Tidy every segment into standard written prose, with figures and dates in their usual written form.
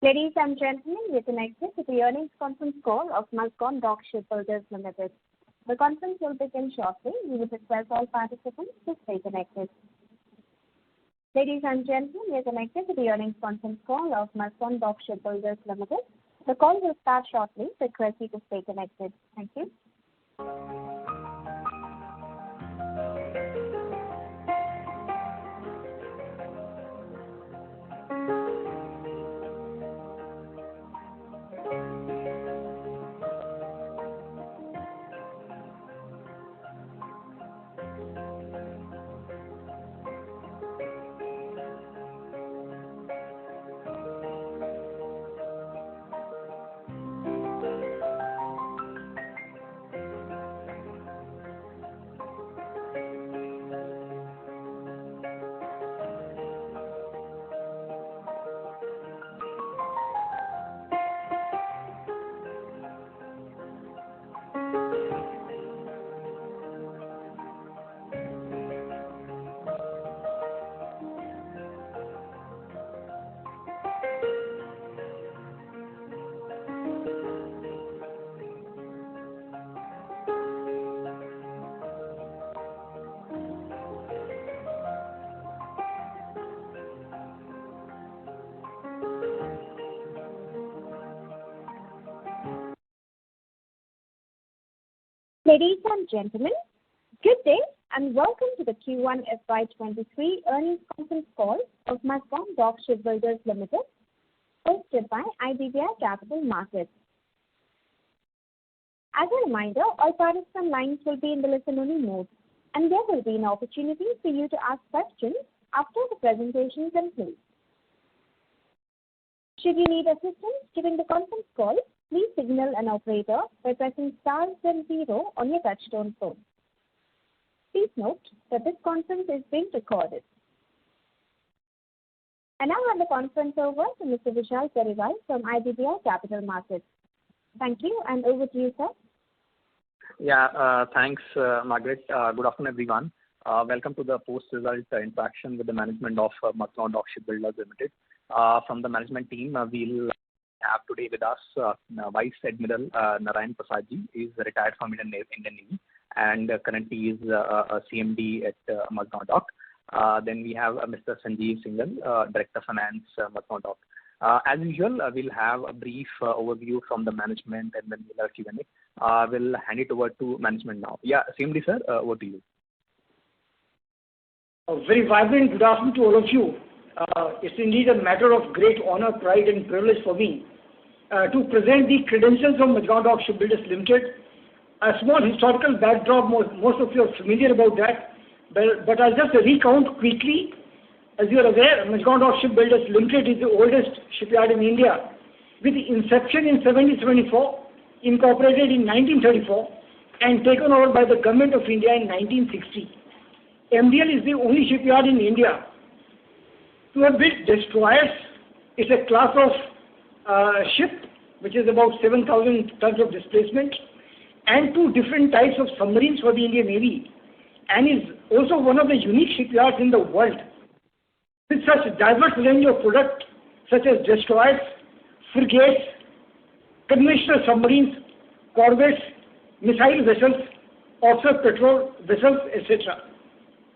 Ladies and gentlemen, we are connected to the earnings conference call of Mazagon Shipbuilders Limited. The conference will begin shortly. We would request all participants to stay connected. Ladies and gentlemen, we are connected to the earnings conference call of Mazagon Shipbuilders Limited. The call will start shortly. Request you to stay connected. Thank you. Ladies and gentlemen, good day and welcome to the Q1 FY23 earnings conference call of Mazagon Shipbuilders Limited, hosted by IDBI Capital Markets. As a reminder, all participant lines will be in the listen-only mode, and there will be an opportunity for you to ask questions after the presentation concludes. Should you need assistance during the conference call, please signal an operator by pressing star then 0 on your touchtone phone. Please note that this conference is being recorded. I now hand the conference over to Mr. Vishal Periwal from IDBI Capital Markets. Thank you, and over to you, sir. Yeah, thanks, Margaret. Good afternoon, everyone. Welcome to the post-result interaction with the management of Mazagon Shipbuilders Limited. From the management team, we'll have today with us Vice Admiral Narayan Prasadji. He is retired from Indian Navy and currently is CMD at Mazagon Dock. Then we have Mr. Sanjeev Singhal, Director of Finance, Mazagon Dock. As usual, we'll have a brief overview from the management and then we'll have Q&A. We'll hand it over to management now. Yeah, CMD sir, over to you. A very vibrant good afternoon to all of you. It's indeed a matter of great honor, pride and privilege for me to present the credentials of Mazagon Shipbuilders Limited. A small historical backdrop, most of you are familiar about that, but I'll just recount quickly. As you are aware, Mazagon Shipbuilders Limited is the oldest shipyard in India, with inception in 1774, incorporated in 1934, and taken over by the Government of India in 1960. MDL is the only shipyard in India to have built destroyers. It's a class of ship which is about 7,000 tons of displacement, and 2 different types of submarines for the Indian Navy, and is also one of the unique shipyards in the world with such a diverse range of products such as destroyers, frigates, conventional submarines, corvettes, missile vessels, offshore patrol vessels, etc.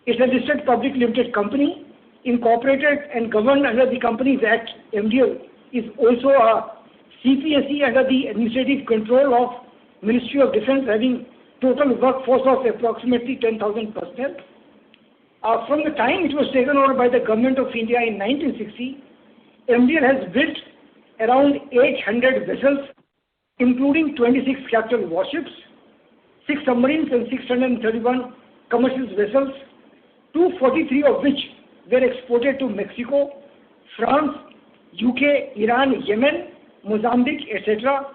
It's a listed public limited company, incorporated and governed under the Companies Act. MDL is also a CPSE under the administrative control of Ministry of Defence, having total workforce of approximately 10,000 personnel. From the time it was taken over by the Government of India in 1960, MDL has built around 800 vessels, including 26 capital warships, 6 submarines and 631 commercial vessels, 243 of which were exported to Mexico, France, UK, Iran, Yemen, Mozambique, etc.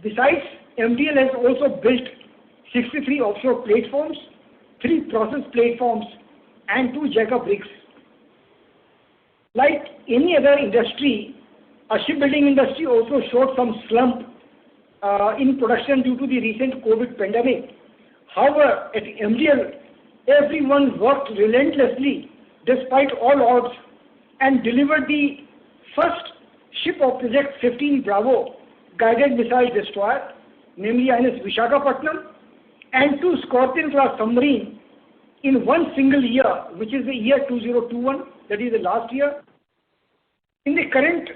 Besides, MDL has also built 63 offshore platforms, 3 process platforms, and 2 jack-up rigs. Like any other industry, a shipbuilding industry also showed some slump in production due to the recent COVID pandemic. However, at MDL, everyone worked relentlessly despite all odds and delivered the first ship of Project 15 Bravo guided missile destroyer, namely INS Vishakhapatnam, and 2 Scorpion class submarine in one single year, which is the year 2021, that is the last year. In the current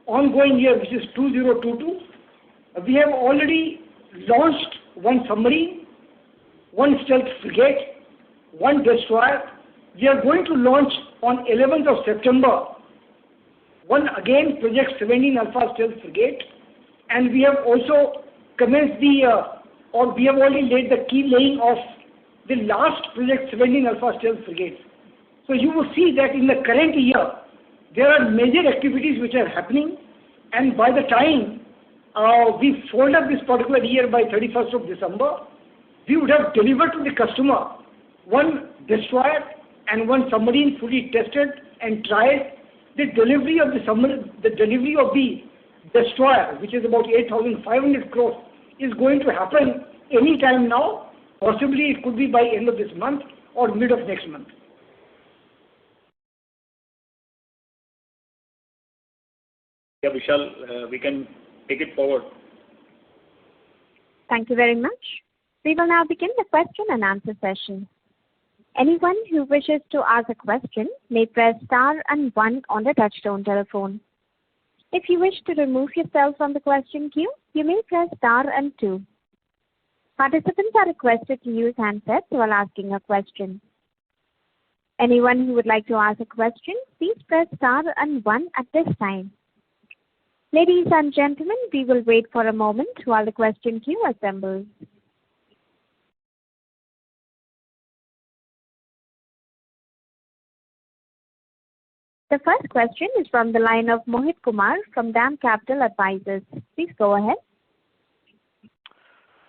ongoing year, which is 2022, we have already launched 1 submarine, 1 stealth frigate, 1 destroyer. We are going to launch on 11th of September, 1 again Project 17 Alpha stealth frigate, and we have also commenced we have already laid the key laying of the last Project 17 Alpha stealth frigate. So you will see that in the current year, there are major activities which are happening, and by the time we fold up this particular year by 31st of December, we would have delivered to the customer 1 destroyer and 1 submarine fully tested and tried. The delivery of the destroyer, which is about 8,500 crores, is going to happen any time now. Possibly it could be by end of this month or mid of next month. Yeah, Vishal, we can take it forward. Thank you very much. We will now begin the question and answer session. Anyone who wishes to ask a question may press star and 1 on the touchtone telephone. If you wish to remove yourself from the question queue, you may press star and 2. Participants are requested to use handsets while asking a question. Anyone who would like to ask a question, please press star and 1 at this time. Ladies and gentlemen, we will wait for a moment while the question queue assembles. The first question is from the line of Mohit Kumar from DAM Capital Advisors. Please go ahead.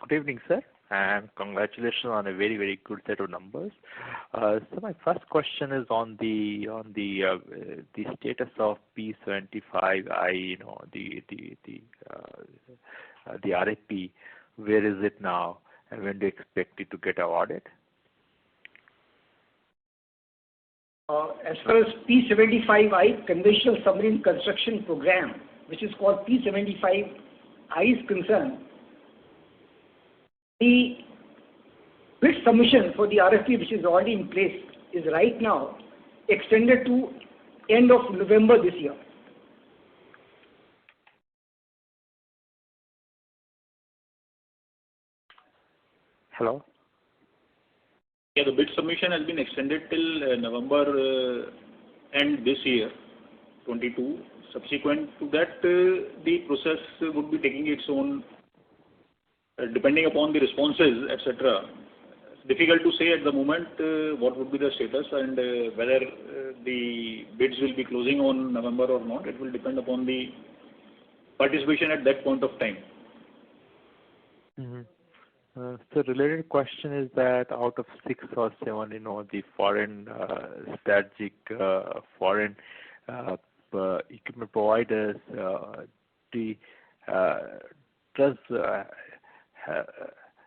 Good evening, sir, and congratulations on a very, very good set of numbers. So my first question is on the status of P75I, the RFP. Where is it now, and when do you expect it to get awarded? As far as P75I, Conventional Submarine Construction Program, which is called P75I, is concerned, the bid submission for the RFP, which is already in place, is right now extended to end of November this year. Hello? Yeah, the bid submission has been extended till November end this year, 22. Subsequent to that, the process would be taking its own, depending upon the responses, etc. It's difficult to say at the moment what would be the status and whether the bids will be closing on November or not. It will depend upon the participation at that point of time. Mm-hmm. So related question is that out of 6 or 7, the foreign strategic foreign equipment providers,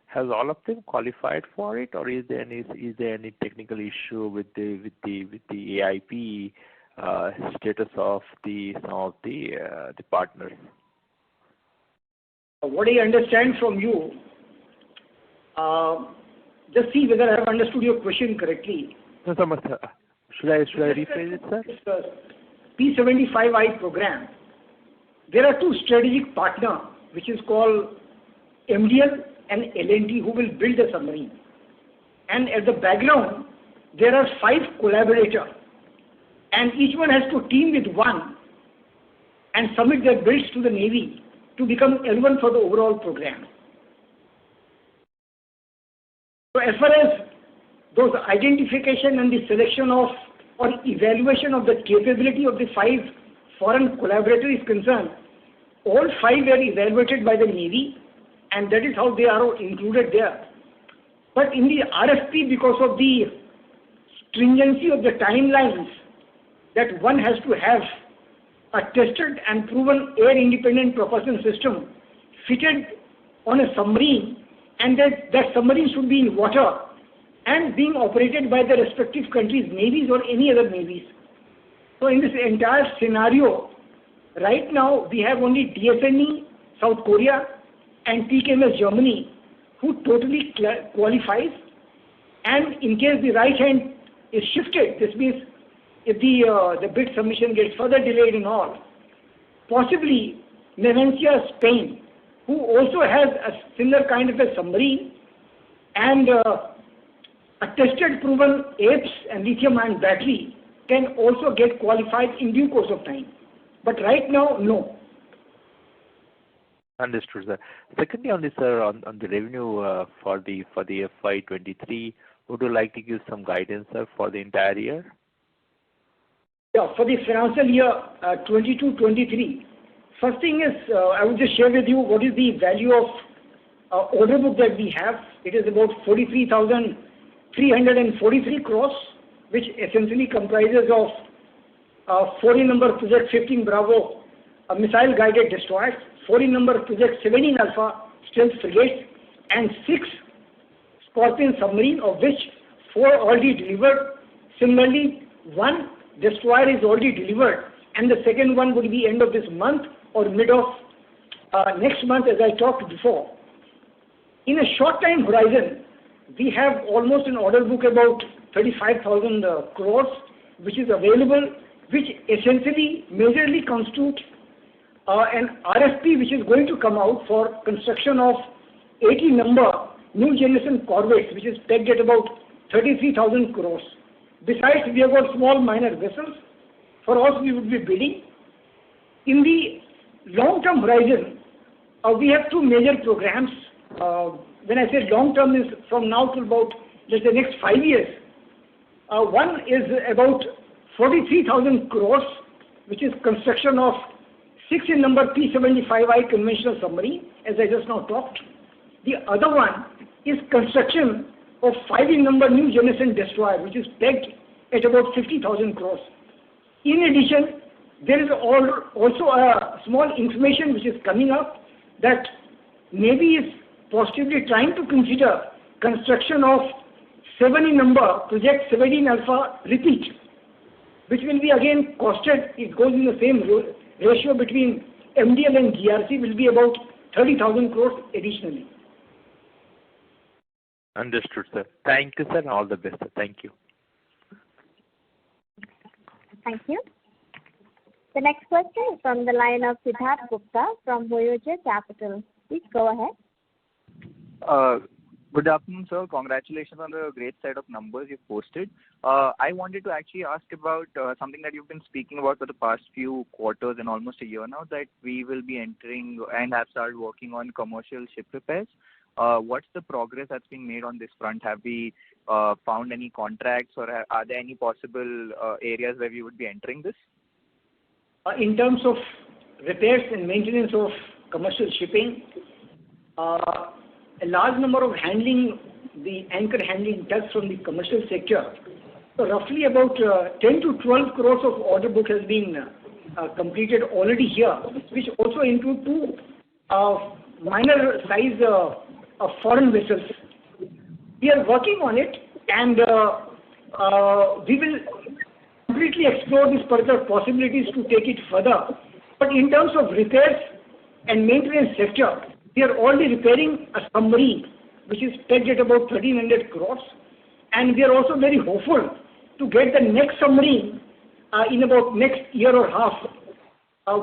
has all of them qualified for it, or is there any technical issue with the AIP status of some of the partners? What I understand from you, just see whether I have understood your question correctly. No, sir. Should I rephrase it, sir? P75I program, there are 2 strategic partners, which is called MDL and L&T, who will build the submarine. And at the background, there are 5 collaborators, and each one has to team with one and submit their bids to the Navy to become L1 for the overall program. So as far as those identification and the selection of or evaluation of the capability of the 5 foreign collaborators is concerned, all 5 were evaluated by the Navy, and that is how they are included there. But in the RFP, because of the stringency of the timelines, that one has to have a tested and proven air-independent propulsion system fitted on a submarine, and that submarine should be in water and being operated by the respective countries' navies or any other navies. So in this entire scenario, Right now, we have only DSNE, South Korea, and TKMS, Germany, who totally qualifies. And in case the right hand is shifted, this means if the bid submission gets further delayed and all, possibly Navencia, Spain, who also has a similar kind of a submarine and a tested proven APES and lithium-ion battery, can also get qualified in due course of time. But right now, no. Understood, sir. Secondly, on this, sir, on the revenue for the FY23, would you like to give some guidance, sir, for the entire year? Yeah, for the financial year 22-23. First thing is, I will just share with you what is the value of order book that we have. It is about 43,343 crores, which essentially comprises of 40 number Project 15 Bravo, a missile guided destroyers, 40 number Project 17 Alpha stealth frigates, and 6 Scorpion submarine, of which 4 already delivered. Similarly, 1 destroyer is already delivered, and the second one would be end of this month or mid of next month, as I talked before. In a short time horizon, we have almost an order book about 35,000 crores, which is available, which essentially majorly constitutes an RFP which is going to come out for construction of 80 number new generation corvettes, which is pegged at about 33,000 crores. Besides, we have got small minor vessels. For us, we would be bidding. In the long-term horizon, we have 2 major programs. When I say long-term, is from now to about, let's say, next 5 years. One is about 43,000 crores, which is construction of 6 in number P-75I conventional submarine, as I just now talked. The other one is construction of 5 in number new generation destroyer, which is pegged at about 50,000 crores. In addition, there is also a small information which is coming up that Navy is possibly trying to consider construction of 7 in number Project 17 Alpha repeat, which will be again costed, it goes in the same ratio between MDL and GRC, will be about 30,000 crores additionally. Understood, sir. Thank you, sir, and all the best, sir. Thank you. Thank you. The next question is from the line of Siddharth Gupta from Voyager Capital. Please go ahead. Good afternoon, sir. Congratulations on the great set of numbers you've posted. I wanted to actually ask about something that you've been speaking about for the past few quarters and almost a year now, that we will be entering and have started working on commercial ship repairs. What's the progress that's being made on this front? Have we found any contracts, or are there any possible areas where we would be entering this? In terms of repairs and maintenance of commercial shipping, a large number of the anchor handling tugs from the commercial sector. So roughly about 10 to 12 crores of order book has been completed already here, which also include 2 minor size foreign vessels. We are working on it, and we will completely explore these further possibilities to take it further. But in terms of repairs and maintenance sector, we are already repairing a submarine, which is pegged at about 1,300 crores. And we are also very hopeful to get the next submarine in about next year or half,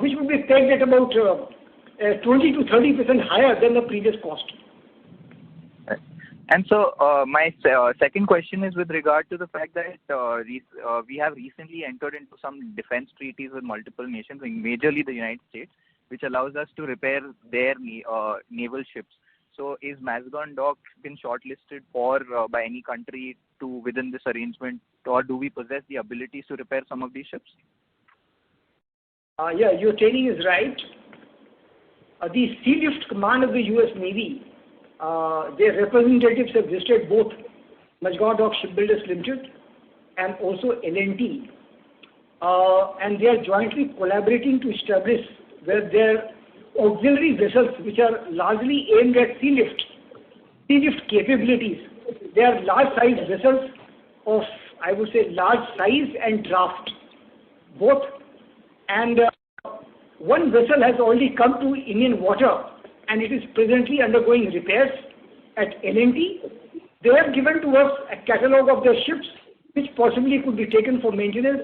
which will be pegged at about 20 to 30% higher than the previous cost. And so my second question is with regard to the fact that we have recently entered into some defense treaties with multiple nations, majorly the United States, which allows us to repair their naval ships. So is Mazagon Dock been shortlisted for by any country within this arrangement, or do we possess the abilities to repair some of these ships? Yeah, your training is right. The Sea Lift Command of the U.S. Navy, their representatives have visited both Mazagon Dock Shipbuilders Limited and also L&T, and they are jointly collaborating to establish where their auxiliary vessels, which are largely aimed at sea lift capabilities. They are large size vessels of, I would say, large size and draft, both. And one vessel has already come to Indian water and it is presently undergoing repairs at L&T. They have given to us a catalogue of their ships which possibly could be taken for maintenance,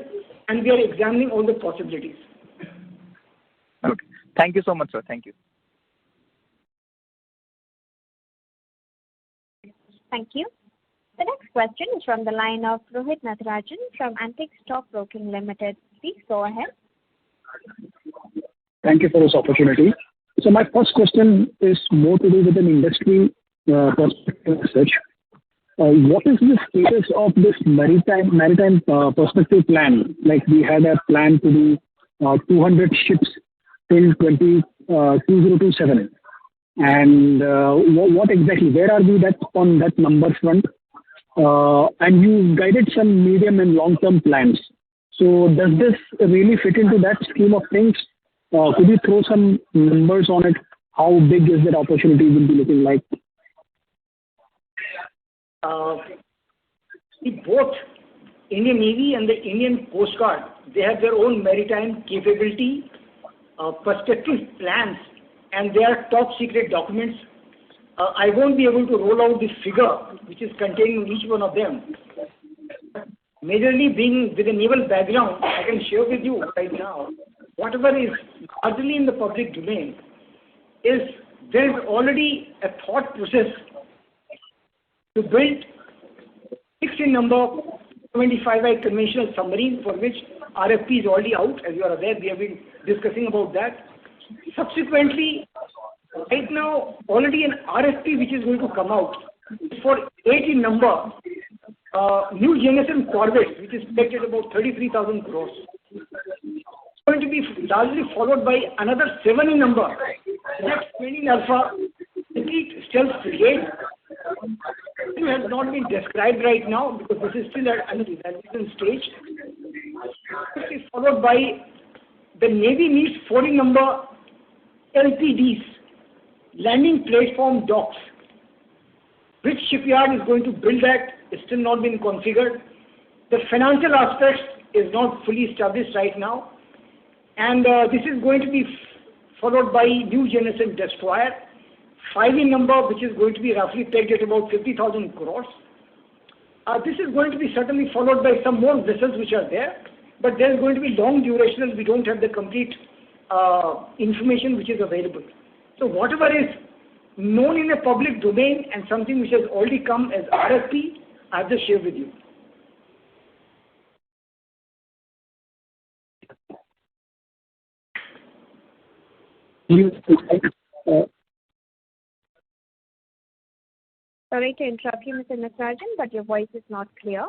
and we are examining all the possibilities. Okay. Thank you so much, sir. Thank you. Thank you. The next question is from the line of Rohit Natarajan from Antique Stock Broking Limited. Please go ahead. Thank you for this opportunity. So my first question is more to do with an industry perspective research. What is the status of this maritime perspective plan? Like we had a plan to do 200 ships till 2027. And what exactly, where are we on that number front? And you guided some medium and long-term plans. So does this really fit into that scheme of things? Could you throw some numbers on it? How big is that opportunity will be looking like? Both Indian Navy and the Indian Coast Guard, they have their own maritime capability, perspective plans, and they are top secret documents. I won't be able to roll out the figure which is contained in each one of them. Majorly being with a naval background, I can share with you right now, whatever is largely in the public domain is there is already a thought process to build 16 number 75I conventional submarine, for which RFP is already out. As you are aware, we have been discussing about that. Subsequently, right now, already an RFP which is going to come out for 18 number new generation corvette, which is pegged at about 33,000 crores. It's going to be largely followed by another 7 number. Next 20 Alpha, repeat stealth frigate. It has not been described right now because this is still at an evaluation stage. It is followed by the Navy needs 40 number LPDs, landing platform docks. Which shipyard is going to build that is still not been configured. The financial aspects is not fully established right now. And this is going to be followed by new generation destroyer, 5E number, which is going to be roughly pegged at about 50,000 crores. This is going to be certainly followed by some more vessels which are there, but there is going to be long durational. We don't have the complete information which is available. So whatever is known in the public domain and something which has already come as RFP, I have just shared with you. Sorry to interrupt you, Mr. Natarajan, but your voice is not clear.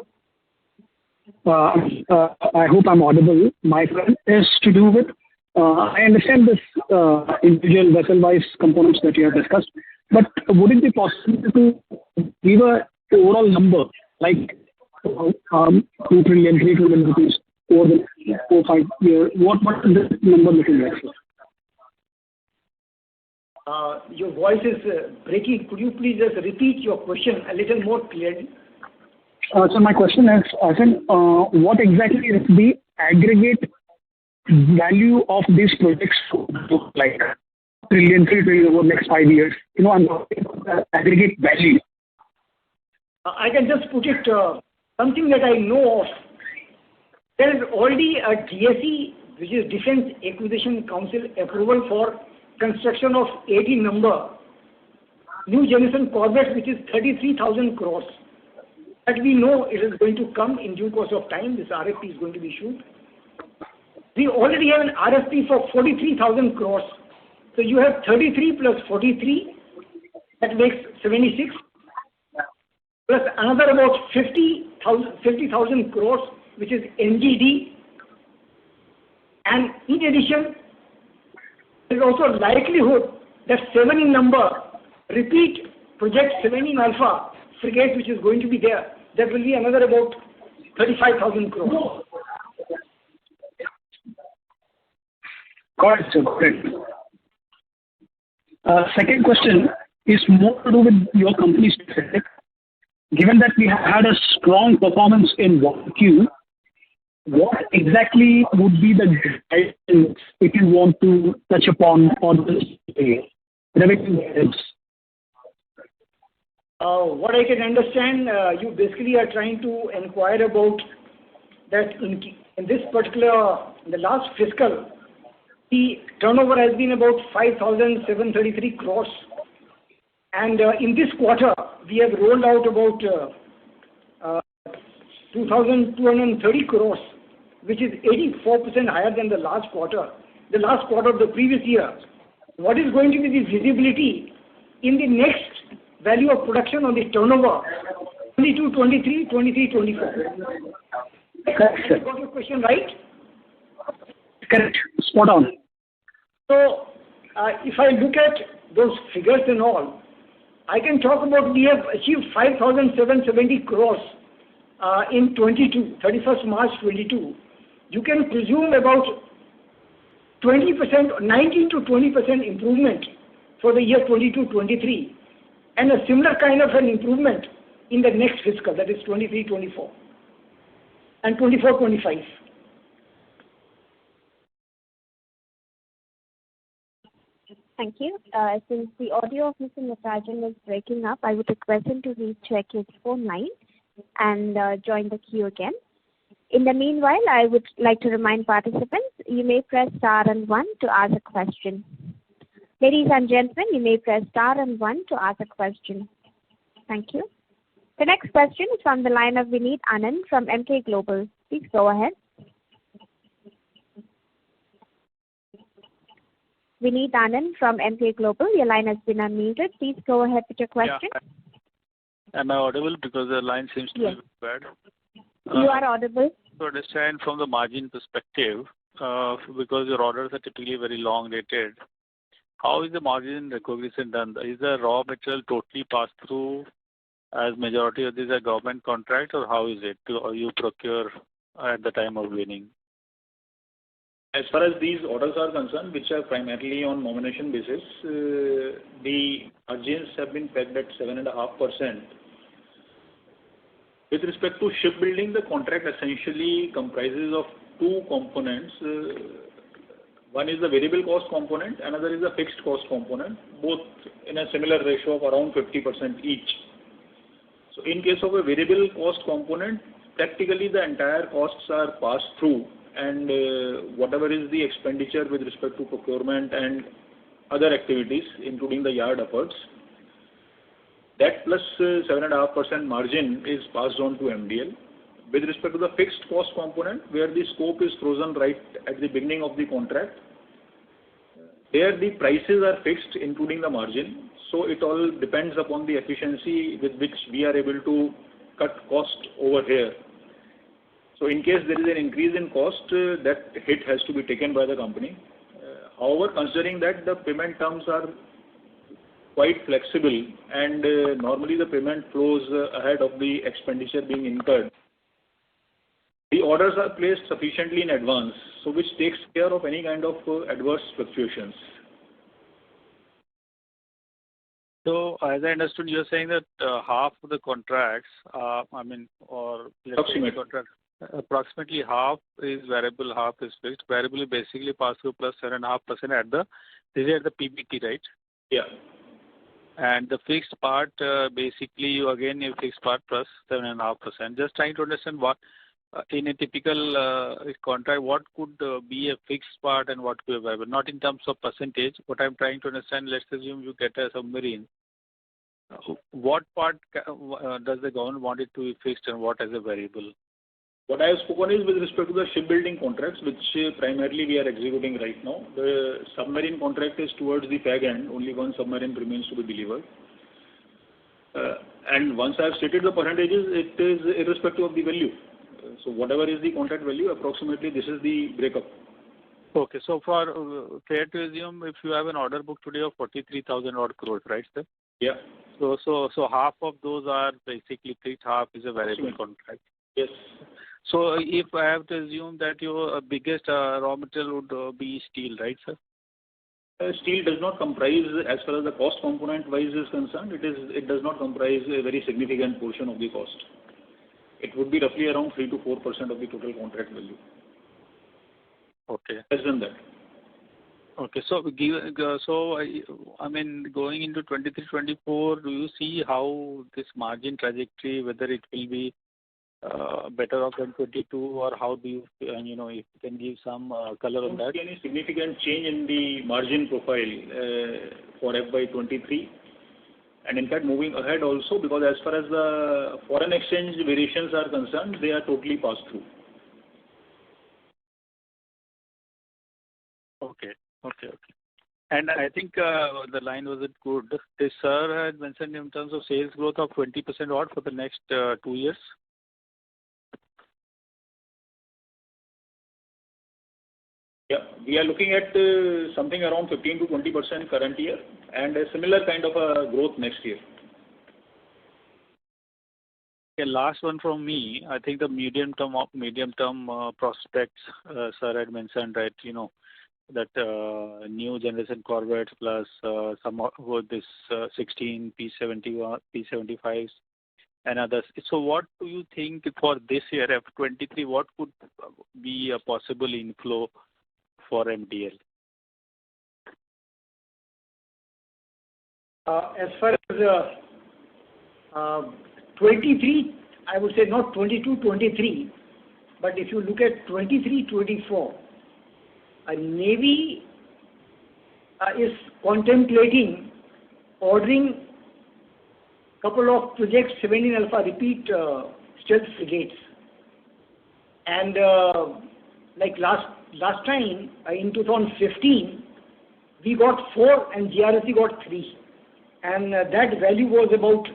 I hope I'm audible. My question is to do with, I understand this individual vessel-wise components that you have discussed, but would it be possible to give an overall number, like 2 trillion, 3 trillion rupees over the 4-5 years? What is this number looking like? Your voice is breaking. Could you please just repeat your question a little more clearly? So my question is, what exactly is the aggregate value of these projects like 3 trillion over the next 5 years? I'm talking about aggregate value. I can just put it something that I know of. There is already a DSE, which is Defense Acquisition Council approval for construction of 18 number new generation corvettes, which is 33,000 crores. That we know it is going to come in due course of time. This RFP is going to be issued. We already have an RFP for 43,000 crores. So you have 33 plus 43, that makes 76, plus another about 50,000 crores, which is NGD. And in addition, there is also likelihood that 7 in number, repeat project 7 in Alpha frigate, which is going to be there. That will be another about 35,000 crores. Got it, sir. Great. Second question is more to do with your company specific. Given that we have had a strong performance in 1Q, what exactly would be the guidance if you want to touch upon on this revenue guidance? What I can understand, you basically are trying to inquire about that in this particular, in the last fiscal, the turnover has been about 5,733 crores. And in this quarter, we have rolled out about 2,230 crores, which is 84% higher than the last quarter of the previous year. What is going to be the visibility in the next value of production on the turnover, 22, 23, 23, 24? Correct, sir. I got your question right? Correct. Spot on. So, if I look at those figures and all, I can talk about we have achieved 5,770 crores in 31st March 22. You can presume about 20%, 19 to 20% improvement for the year 22-23, and a similar kind of an improvement in the next fiscal, that is 23-24, and 24-25. Thank you. Since the audio of Mr. Natarajan is breaking up, I would request him to recheck his phone line and join the queue again. In the meanwhile, I would like to remind participants, you may press star and 1 to ask a question. Ladies and gentlemen, you may press star and 1 to ask a question. Thank you. The next question is from the line of Vineet Anand from MK Global. Please go ahead. Vineet Anand from MK Global, your line has been unmuted. Please go ahead with your question. Yeah. Am I audible? Because the line seems to be bad. You are audible. To understand from the margin perspective, because your orders are typically very long dated, how is the margin recognition done? Is the raw material totally passed through as majority of these are government contracts, or how is it? Or you procure at the time of winning? As far as these orders are concerned, which are primarily on nomination basis, the margins have been pegged at 7.5%. With respect to shipbuilding, the contract essentially comprises of two components. One is the variable cost component, another is the fixed cost component, both in a similar ratio of around 50% each. So in case of a variable cost component, practically the entire costs are passed through, and whatever is the expenditure with respect to procurement and other activities, including the yard efforts, that plus 7.5% margin is passed on to MDL. With respect to the fixed cost component, where the scope is frozen right at the beginning of the contract, there the prices are fixed, including the margin. So it all depends upon the efficiency with which we are able to cut cost over here. So in case there is an increase in cost, that hit has to be taken by the company. However, considering that the payment terms are quite flexible and normally the payment flows ahead of the expenditure being incurred, the orders are placed sufficiently in advance, so which takes care of any kind of adverse fluctuations. So, as I understood, you're saying that half of the contracts, approximately half is variable, half is fixed. Variable is basically pass through plus 7.5% at the PBT, right? Yeah. And the fixed part, basically you again a fixed part plus 7.5%. Just trying to understand what in a typical contract, what could be a fixed part and what could be a variable? Not in terms of percentage. What I'm trying to understand, let's assume you get a submarine. What part does the government want it to be fixed and what as a variable? What I have spoken is with respect to the shipbuilding contracts, which primarily we are executing right now. The submarine contract is towards the fag end. Only one submarine remains to be delivered. And once I have stated the percentages, it is irrespective of the value. So whatever is the contract value, approximately this is the breakup. Okay, so for fair to assume, if you have an order book today of 43,000 odd crores, right, sir? Yeah. So half of those are basically fixed, half is a variable contract. Yes. So if I have to assume that your biggest raw material would be steel, right, sir? Steel does not comprise, as far as the cost component wise is concerned, it does not comprise a very significant portion of the cost. it would be roughly around 3 to 4% of the total contract value. Okay. Less than that. Okay. I mean, going into 23-24, do you see how this margin trajectory, whether it will be better off than 22, or how do you, if you can give some color on that? Don't see any significant change in the margin profile for FY23. And in fact, moving ahead also, because as far as the foreign exchange variations are concerned, they are totally passed through. Okay. And I think the line wasn't good. This sir had mentioned in terms of sales growth of 20% odd for the next 2 years. Yeah, we are looking at something around 15 to 20% current year and a similar kind of a growth next year. Okay, last one from me. I think the medium term prospects, sir had mentioned that that new generation corvettes plus some of this 16 P70 P75s and others. So what do you think for this year F23? What could be a possible inflow for MDL? As far as 23, I would say not 22, 23, but if you look at 23, 24, Navy is contemplating ordering couple of projects 17 Alpha repeat stealth frigates, and like last time in 2015 we got 4 and GRSC got 3, and that value was about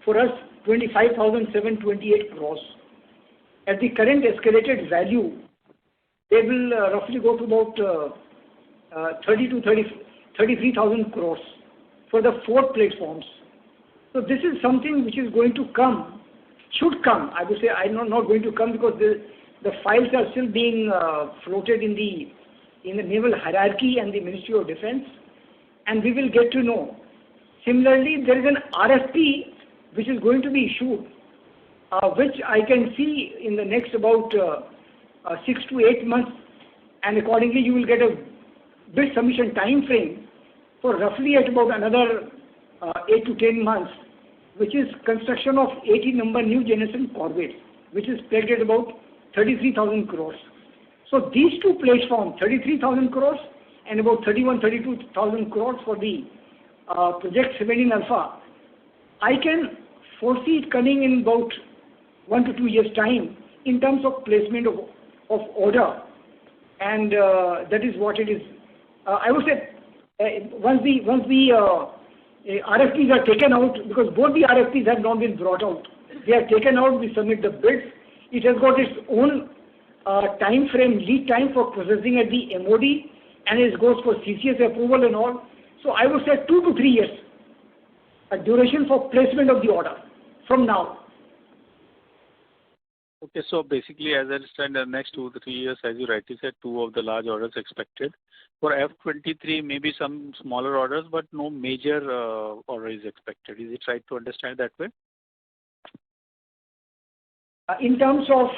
for us 25,728 crores. At the current escalated value, they will roughly go to about 33,000 crores for the 4 platforms. So this is something which is going to come, should come. I would say I'm not going to come because the files are still being floated in the naval hierarchy and the Ministry of Defence, and we will get to know. Similarly, there is an RFP which is going to be issued, which I can see in the next about 6 to 8 months, and accordingly you will get a bid submission time frame for roughly at about another 8 to 10 months, which is construction of 80 number new generation corvettes, which is pegged at about 33,000 crores. So these two platforms, 33,000 crores and about 32,000 crores for the project 17 Alpha, I can foresee it coming in about 1 to 2 years time in terms of placement of order, and that is what it is. I would say once the RFPs are taken out, because both the RFPs have not been brought out, they are taken out, we submit the bids. It has got its own time frame, lead time for processing at the MOD, and it goes for CCS approval and all. So I would say 2 to 3 years, a duration for placement of the order from now. Okay, so basically, as I understand, the next 2 to 3 years, as you rightly said, 2 of the large orders expected. For F23, maybe some smaller orders, but no major order is expected. Is it right to understand that way? In terms of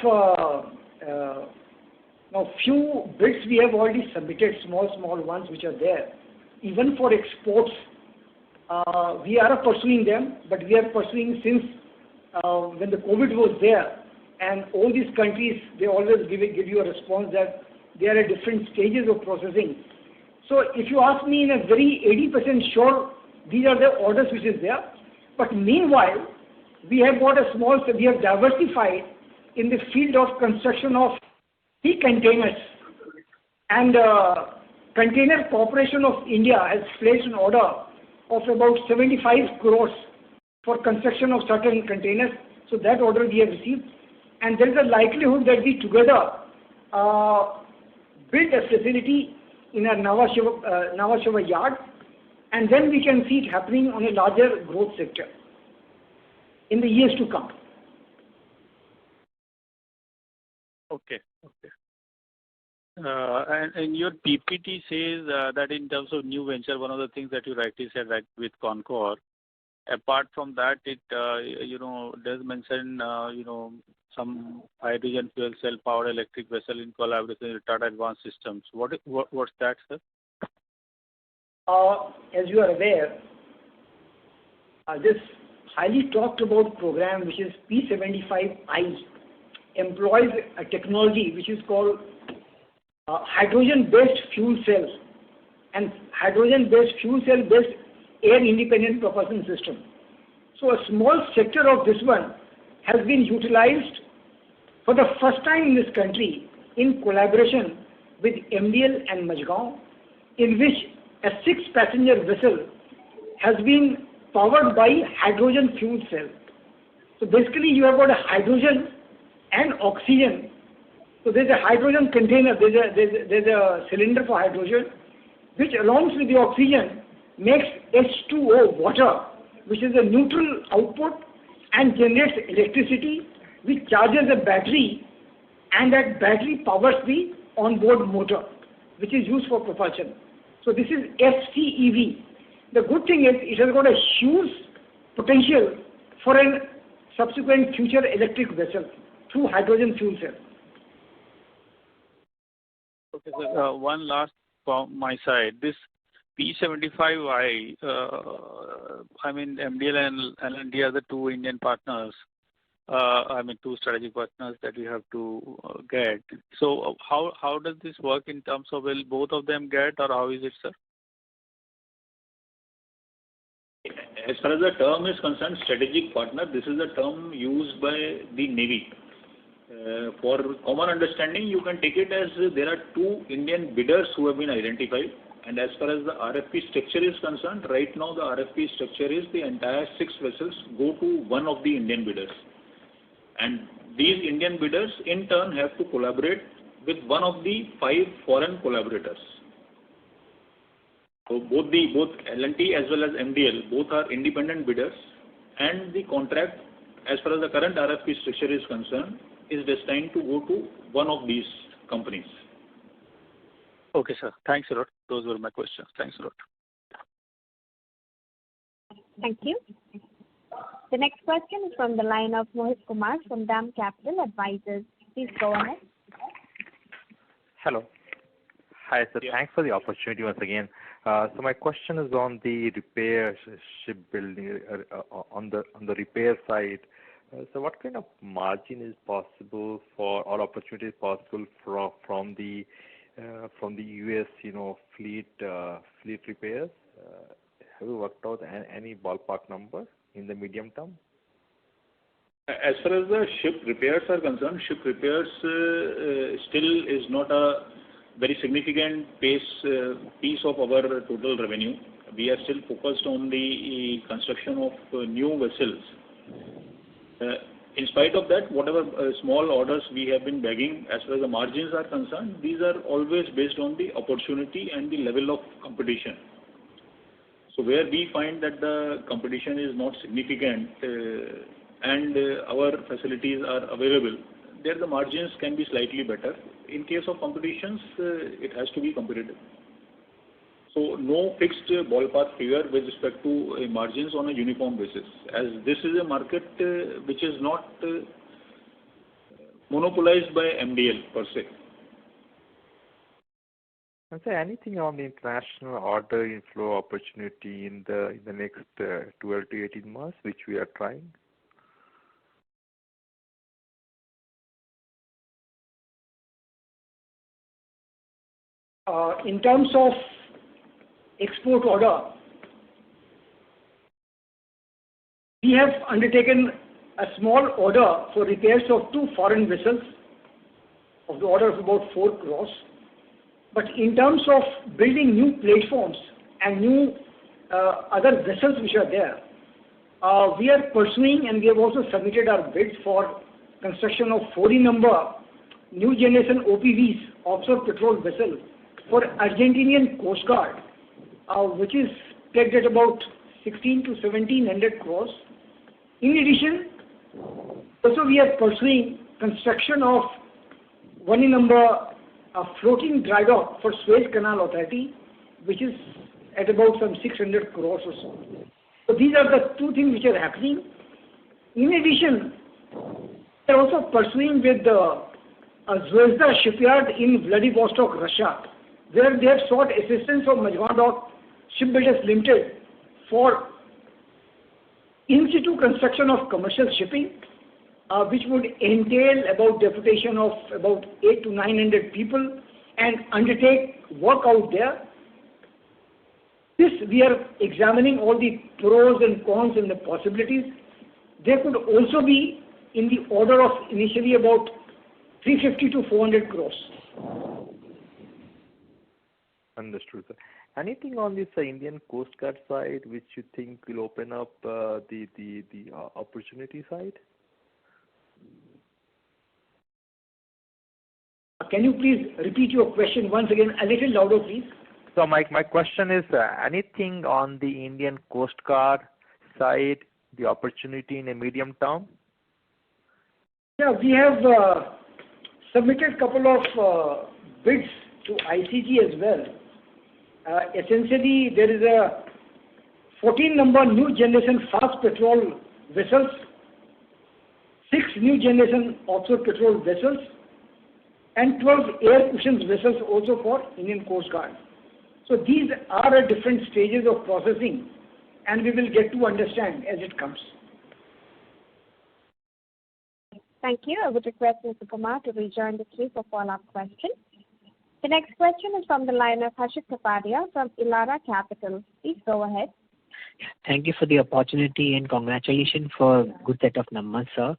now few bids we have already submitted, small ones which are there. Even for exports, we are pursuing them, but we are pursuing since when the COVID was there. And all these countries, they always give you a response that they are at different stages of processing. So if you ask me in a very 80% sure, these are the orders which is there. But meanwhile, we have diversified in the field of construction of sea containers. And Container Corporation of India has placed an order of about 75 crores for construction of certain containers. So that order we have received. And there is a likelihood that we together build a facility in our Navashava yard, and then we can see it happening on a larger growth sector in the years to come. Okay. And your PPT says that in terms of new venture, one of the things that you rightly said, right, with Concall, apart from that, it does mention some hydrogen fuel cell powered electric vessel in collaboration with Tata Advanced Systems. What's that, sir? As you are aware, this highly talked about program, which is P75I, employs a technology which is called hydrogen-based fuel cells and hydrogen-based fuel cell-based air-independent propulsion system. So a small sector of this one has been utilized for the first time in this country in collaboration with MDL and Mazagon, in which a 6-passenger vessel has been powered by hydrogen fuel cell. So basically you have got a hydrogen and oxygen. So there's a hydrogen container, there's a cylinder for hydrogen, which along with the oxygen makes H2O, water, which is a neutral output and generates electricity, which charges a battery, and that battery powers the onboard motor, which is used for propulsion. So this is FCEV. The good thing is it has got a huge potential for a subsequent future electric vessel through hydrogen fuel cell. Okay, sir. One last from my side. This P75I, MDL and LND are the two Indian partners. Two strategic partners that we have to get. So how does this work in terms of, will both of them get, or how is it, sir? As far as the term is concerned, strategic partner, this is the term used by the Navy. For common understanding, you can take it as there are two Indian bidders who have been identified. And as far as the RFP structure is concerned, right now the RFP structure is the entire 6 vessels go to one of the Indian bidders. And these Indian bidders in turn have to collaborate with one of the 5 foreign collaborators. So both L&T as well as MDL, both are independent bidders, and the contract, as far as the current RFP structure is concerned, is destined to go to one of these companies. Okay, sir. Thanks a lot. Those were my questions. Thanks a lot. Thank you. The next question is from the line of Mohit Kumar from DAM Capital Advisors. Please go ahead. Hello. Hi, sir. Yeah. Thanks for the opportunity once again. So my question is on the repair shipbuilding, on the repair side. So what kind of margin is possible for, or opportunity is possible from the US, fleet repairs? Have you worked out any ballpark number in the medium term? As far as the ship repairs are concerned, ship repairs still is not a very significant piece of our total revenue. We are still focused on the construction of new vessels. In spite of that, whatever small orders we have been bagging, as far as the margins are concerned, these are always based on the opportunity and the level of competition. So where we find that the competition is not significant and our facilities are available, there the margins can be slightly better. In case of competitions, it has to be competitive. So no fixed ballpark figure with respect to margins on a uniform basis, as this is a market which is not monopolized by MDL per se. Is there anything on the international order inflow opportunity in the next 12 to 18 months which we are trying? In terms of export order, we have undertaken a small order for repairs of 2 foreign vessels of the order of about 4 crores. But in terms of building new platforms and new other vessels which are there, we are pursuing, and we have also submitted our bids for construction of 40 number new generation OPVs, offshore patrol vessel, for Argentinian Coast Guard, which is pegged at about 16 to 1700 crores. In addition, also we are pursuing construction of 1 number a floating dry dock for Suez Canal Authority, which is at about some 600 crores or so. So these are the two things which are happening. In addition, they are also pursuing with the Zvezda shipyard in Vladivostok, Russia, where they have sought assistance of Mazagon Dock Shipbuilders Limited for in situ construction of commercial shipping, which would entail about deputation of about 800 to 900 people and undertake work out there. This we are examining all the pros and cons and the possibilities. There could also be in the order of initially about 350 to 400 crores. Understood, sir. Anything on this Indian Coast Guard side which you think will open up the opportunity side? Can you please repeat your question once again, a little louder, please? So my question is anything on the Indian Coast Guard side, the opportunity in a medium term? Yeah, we have submitted a couple of bids to ICG as well. Essentially, there is a 14 number new generation fast patrol vessels, 6 new generation offshore patrol vessels, and 12 air cushions vessels also for Indian Coast Guard. So these are at different stages of processing, and we will get to understand as it comes. Thank you. I would request Mr. Kumar to rejoin the queue for follow-up questions. The next question is from the line of Harshit Kapadia from Elara Capital. Please go ahead. Thank you for the opportunity and congratulations for good set of numbers, sir.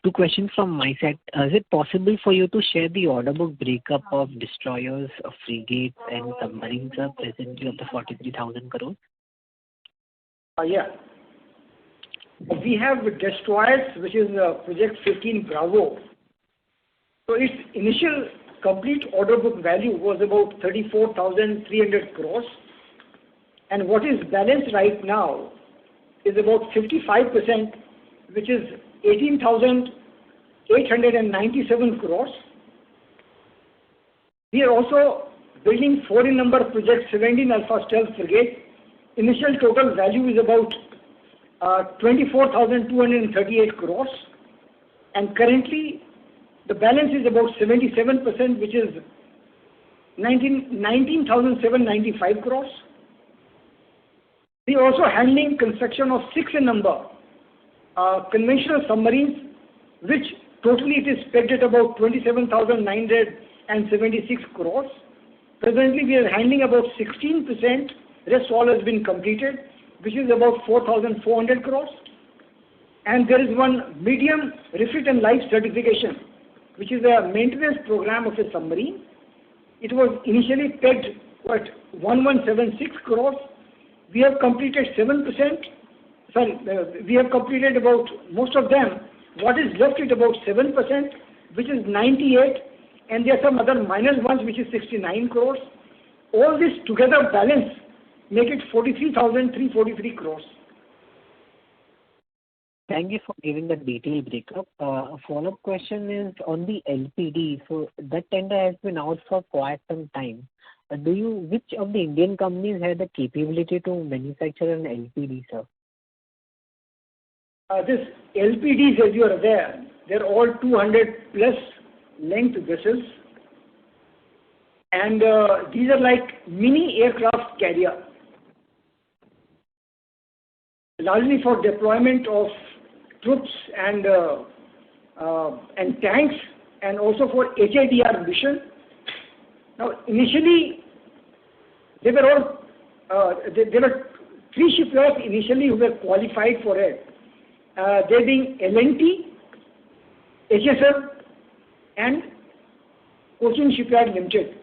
Two questions from my side. Is it possible for you to share the order book breakup of destroyers, of frigates and submarines, sir, presently of the 43,000 crores? Yeah. We have destroyers, which is Project 15 Bravo. So its initial complete order book value was about 34,300 crores. And what is balanced right now is about 55%, which is 18,897 crores. We are also building 4 in number Project 17 Alpha Stealth Frigate. Initial total value is about 24,238 crores. And currently, the balance is about 77%, which is 19,795 crores. We are also handling construction of 6 in number conventional submarines, which totally it is pegged at about 27,976 crores. Presently, we are handling about 16%. Rest all has been completed, which is about 4,400 crores. And there is one medium refit and life certification, which is a maintenance program of a submarine. It was initially pegged at 1,176 crores. We have completed 7%. We have completed about most of them. What is left is about 7%, which is 98, and there are some other minor ones, which is 69 crores. All this together balance make it 43,343 crores. Thank you for giving the detailed breakup. A follow-up question is on the LPD. So that tender has been out for quite some time. Which of the Indian companies have the capability to manufacture an LPD, sir? This LPDs, as you are aware, they're all 200 plus length vessels, and these are like mini aircraft carrier, largely for deployment of troops and tanks, and also for HIDR mission. Now, initially, there were 3 shipyards initially who were qualified for it. They being L&T, HSL, and Cochin Shipyard Limited.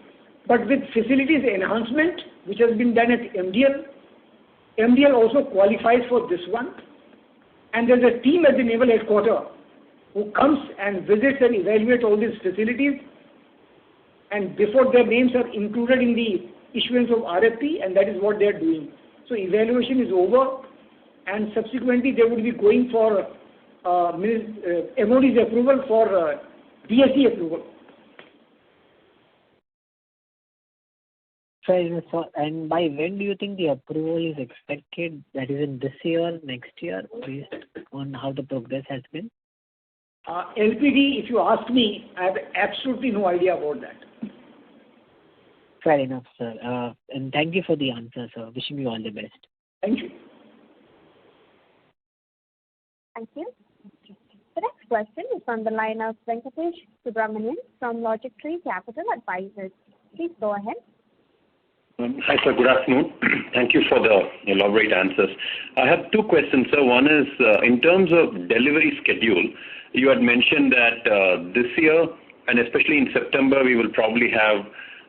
But with facilities enhancement, which has been done at MDL also qualifies for this one. And there's a team at the Naval Headquarters who comes and visits and evaluates all these facilities. And before their names are included in the issuance of RFP, and that is what they are doing. So evaluation is over, and subsequently they would be going for MOD's approval for DSE approval. Fair enough, sir. And by when do you think the approval is expected? That is in this year, next year, based on how the progress has been? LPD, if you ask me, I have absolutely no idea about that. Fair enough, sir. And thank you for the answer, sir. Wishing you all the best. Thank you. Thank you. The next question is from the line of Venkatesh Subramanian from Logic Tree Capital Advisors. Please go ahead. Hi, sir. Good afternoon. Thank you for the elaborate answers. I have two questions, sir. One is in terms of delivery schedule, you had mentioned that this year, and especially in September, we will probably have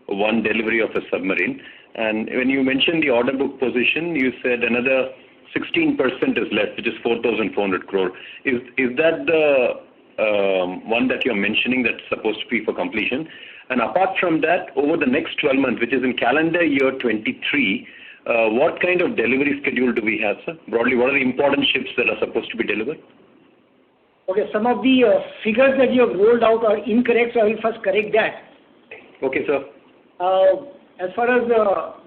one delivery of a submarine. And when you mentioned the order book position, you said another 16% is left, which is 4,400 crore. Is that the one that you're mentioning that's supposed to be for completion? And apart from that, over the next 12 months, which is in calendar year 23, what kind of delivery schedule do we have, sir? Broadly, what are the important ships that are supposed to be delivered? Okay, some of the figures that you have rolled out are incorrect, so I will first correct that. Okay, sir. As far as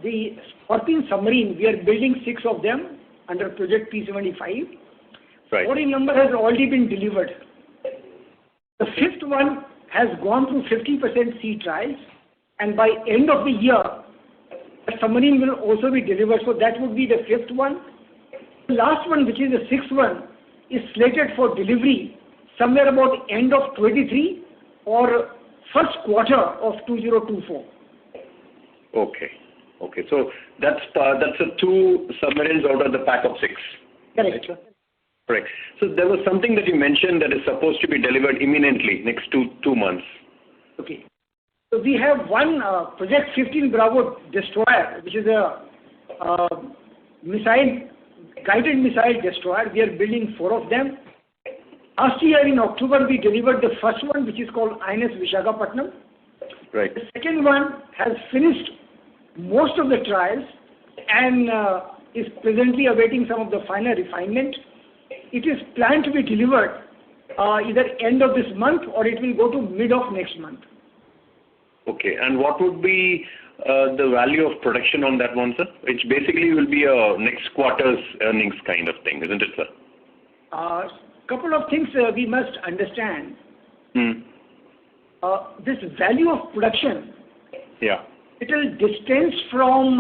the Scorpene submarine, we are building 6 of them under Project P75. Right. 14 number has already been delivered. The 5th one has gone through 50% sea trials, and by end of the year, the submarine will also be delivered. So that would be the 5th one. The last one, which is the 6th one, is slated for delivery somewhere about end of 23 or first quarter of 2024. Okay. Okay. So that's a 2 submarines out of the pack of 6. Correct. Right, correct. So there was something that you mentioned that is supposed to be delivered imminently, next 2 months. Okay. So we have one Project 15 Bravo destroyer, which is a guided missile destroyer. We are building 4 of them. Last year in October, we delivered the first one, which is called INS Visakhapatnam. Right. The second one has finished most of the trials and is presently awaiting some of the final refinement. It is planned to be delivered either end of this month or it will go to mid of next month. Okay. And what would be the value of production on that one, sir? Which basically will be a next quarter's earnings kind of thing, isn't it, sir? Couple of things we must understand. This value of production, yeah, it will distance from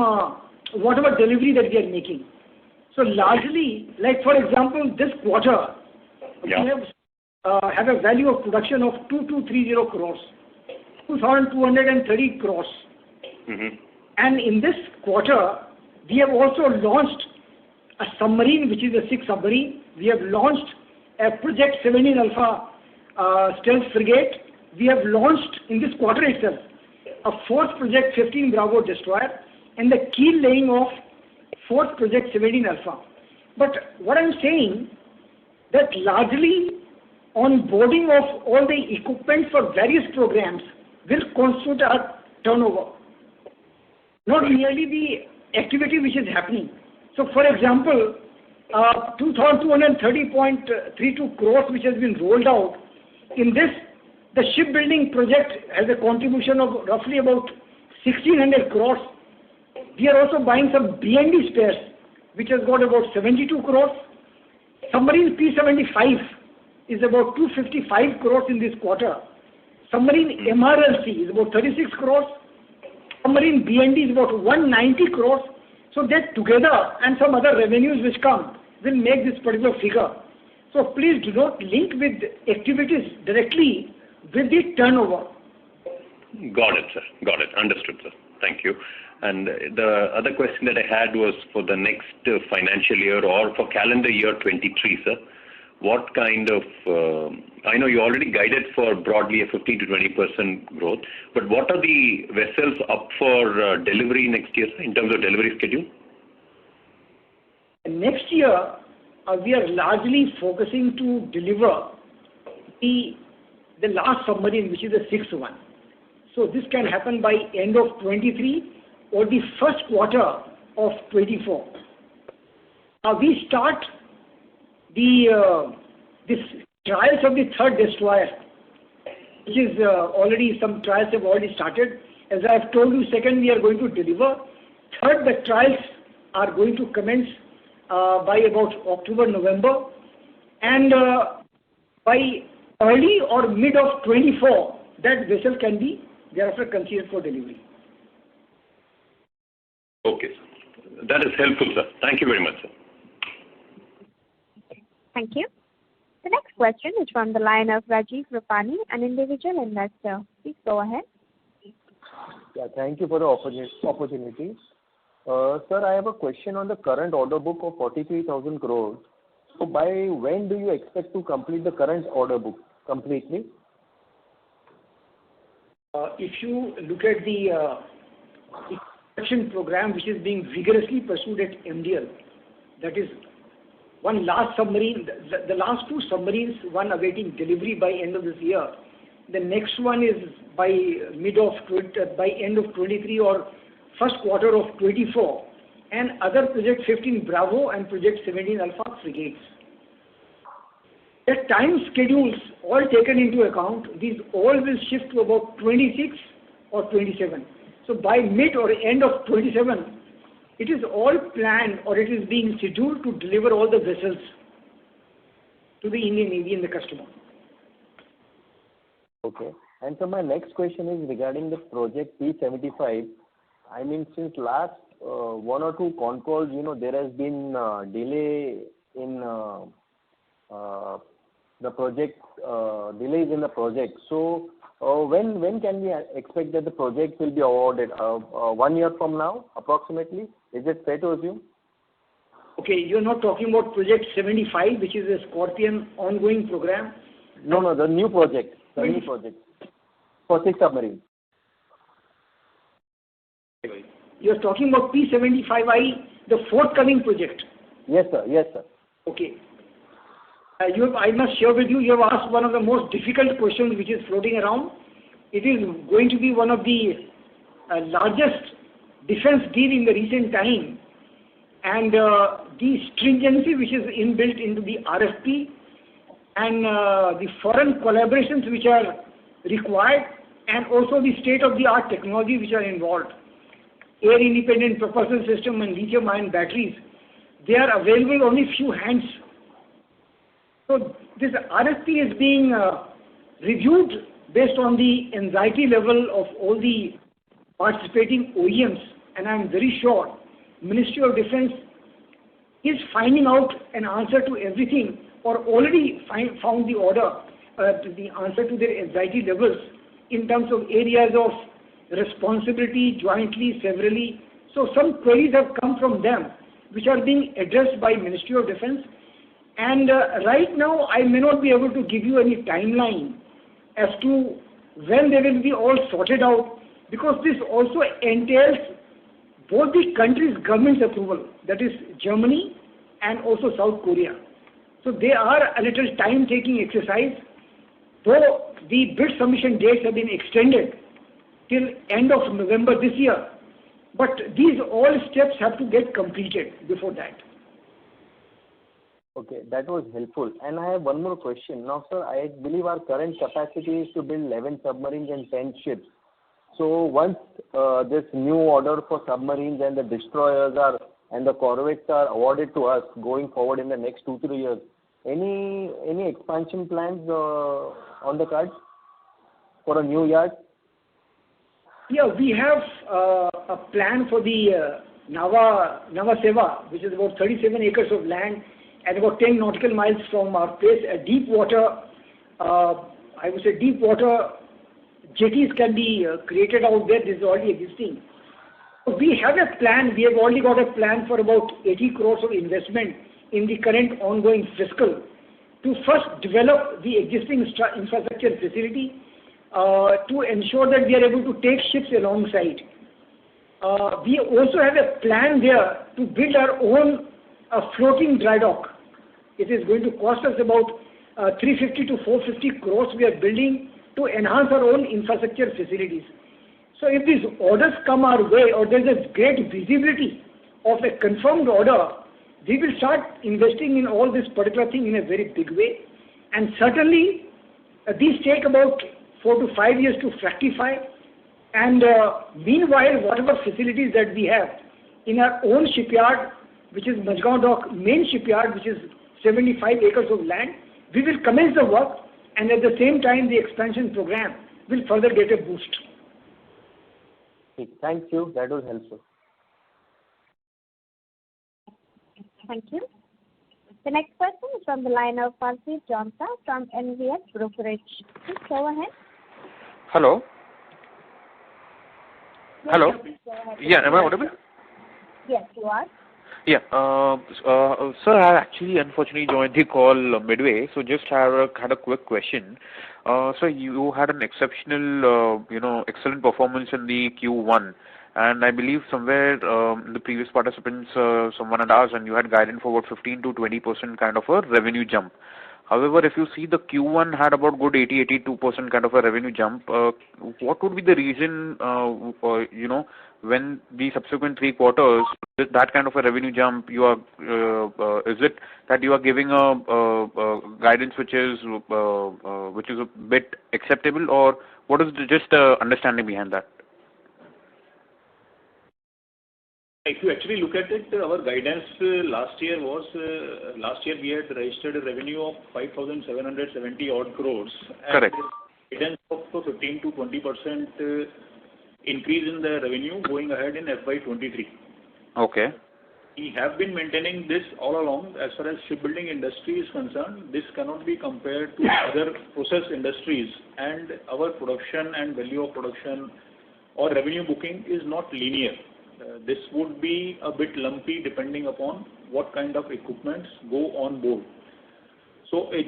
whatever delivery that we are making. So largely, like for example, this quarter, yeah, we have a value of production of 2230 crores, 2,230 crores. And in this quarter, we have also launched a submarine, which is a 6 submarine. We have launched a Project 17 Alpha stealth frigate. We have launched in this quarter itself a 4th Project 15 Bravo destroyer and the keel laying of 4th Project 17 Alpha. But what I'm saying that largely onboarding of all the equipment for various programs will constitute our turnover, not merely the activity which is happening. So for example, 2,230.32 crores which has been rolled out, in this the shipbuilding project has a contribution of roughly about 1,600 crores. We are also buying some B&D spares which has got about 72 crores. Submarine P75 is about 255 crores in this quarter. Submarine MRLC is about 36 crores. Submarine B&D is about 190 crores. So that together and some other revenues which come will make this particular figure. So please do not link with activities directly with the turnover. Got it, sir. Got it. Understood, sir. Thank you. And the other question that I had was for the next financial year or for calendar year 23, sir. What kind of, I know you already guided for broadly a 15 to 20% growth, but what are the vessels up for delivery next year, sir, in terms of delivery schedule? Next year, we are largely focusing to deliver the last submarine, which is the 6th one. So this can happen by end of 23 or the first quarter of 24. We start this trials of the 3rd destroyer, which is already some trials have already started. As I have told you, second, we are going to deliver. Third, the trials are going to commence by about October, November. And by early or mid of 24, that vessel can be thereafter considered for delivery. Okay, sir. That is helpful, sir. Thank you very much, sir. Thank you. The next question is from the line of Rajiv Rupani, an individual investor. Please go ahead. Yeah, thank you for the opportunity. Sir, I have a question on the current order book of 43,000 crores. So by when do you expect to complete the current order book completely? If you look at the construction program which is being vigorously pursued at MDL, that is one last submarine, the last two submarines, one awaiting delivery by end of this year. The next one is by end of 23 or first quarter of 24, and other Project 15 Bravo and Project 17 Alpha frigates. The time schedules all taken into account, these all will shift to about 26 or 27. So by mid or end of 27, it is all planned or it is being scheduled to deliver all the vessels to the Indian Navy and the customer. Okay. And so my next question is regarding the project P75. I mean, since last one or two concalls, there has been delay in the project, delays in the project. So when can we expect that the project will be awarded? 1 year from now, approximately? Is it fair to assume? Okay, you're not talking about Project 75, which is a Scorpion ongoing program? No, the new project. The new project for 6 submarines. You're talking about P75I, the forthcoming project? Yes, sir. Yes, sir. Okay. I must share with you, you have asked one of the most difficult questions which is floating around. It is going to be one of the largest defense deal in the recent time. And the stringency which is inbuilt into the RFP and the foreign collaborations which are required, and also the state-of-the-art technology which are involved, air-independent propulsion system and lithium-ion batteries, they are available only few hands. So this RFP is being reviewed based on the anxiety level of all the participating OEMs, and I am very sure Ministry of Defence is finding out an answer to everything, or already found the answer to their anxiety levels in terms of areas of responsibility, jointly, severally. So some queries have come from them which are being addressed by Ministry of Defence. And right now I may not be able to give you any timeline as to when they will be all sorted out, because this also entails both the countries' government's approval, that is Germany and also South Korea. So they are a little time-taking exercise, though the bid submission dates have been extended till end of November this year. But these all steps have to get completed before that. Okay, that was helpful. And I have one more question. Now, sir, I believe our current capacity is to build 11 submarines and 10 ships. So once this new order for submarines and the destroyers and the corvettes are awarded to us going forward in the next 2-3 years, any expansion plans on the cards for a new yard? Yeah, we have a plan for the Nava Seva, which is about 37 acres of land and about 10 nautical miles from our place. A deep water, I would say deep water jetties can be created out there. This is already existing. So we have a plan. We have already got a plan for about 80 crores of investment in the current ongoing fiscal to first develop the existing infrastructure facility to ensure that we are able to take ships alongside. We also have a plan there to build our own floating dry dock. It is going to cost us about 350 to 450 crores we are building to enhance our own infrastructure facilities. So if these orders come our way, or there is a great visibility of a confirmed order, we will start investing in all this particular thing in a very big way. And certainly these take about 4 to 5 years to fructify. And meanwhile, whatever facilities that we have in our own shipyard, which is Mazagon Dock main shipyard, which is 75 acres of land, we will commence the work, and at the same time the expansion program will further get a boost. Thank you. That was helpful. Thank you. The next question is from the line of Parsi Jonsa from NVS Brokerage. Please go ahead. Hello. Yes, Hello. sir, please go ahead. Yeah, am I audible? Yes, you are. Yeah. Sir, I actually unfortunately joined the call midway, so just had a quick question. So you had an exceptional, excellent performance in the Q1, and I believe somewhere the previous participants, someone had asked, and you had guided for about 15 to 20% kind of a revenue jump. However, if you see the Q1 had about good 82% kind of a revenue jump, what would be the reason, when the subsequent 3 quarters, that kind of a revenue jump, you are, is it that you are giving a guidance which is a bit acceptable, or what is just understanding behind that? If you actually look at it, our guidance last year we had registered a revenue of 5,770 odd crores. Correct. And guidance of 15 to 20% increase in the revenue going ahead in FY23. Okay. We have been maintaining this all along. As far as shipbuilding industry is concerned, this cannot be compared to other process industries, and our production and value of production or revenue booking is not linear. This would be a bit lumpy depending upon what kind of equipments go on board. So a